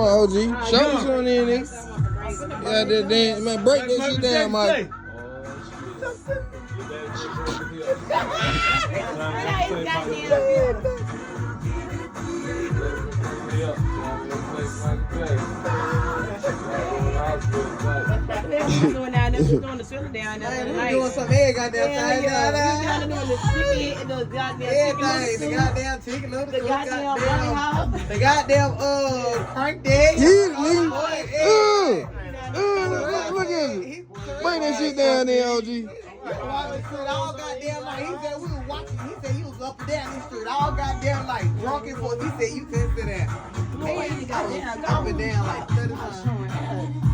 OG. Show me something in it. Yeah, then man, break that shit down, Mike. Doing down there, we doing the ceiling down there. We doing some egg goddamn thing down there. We doing the chicken, the goddamn Everything, the goddamn chicken noodle, the goddamn bunny house. the goddamn crank dead. Look at it. Bring that shit down there, OG. All goddamn like he said we was watching. He said he was up and down this street. All goddamn like drunk and forth. He said you couldn't sit down. Man, he got up and down like 30 times.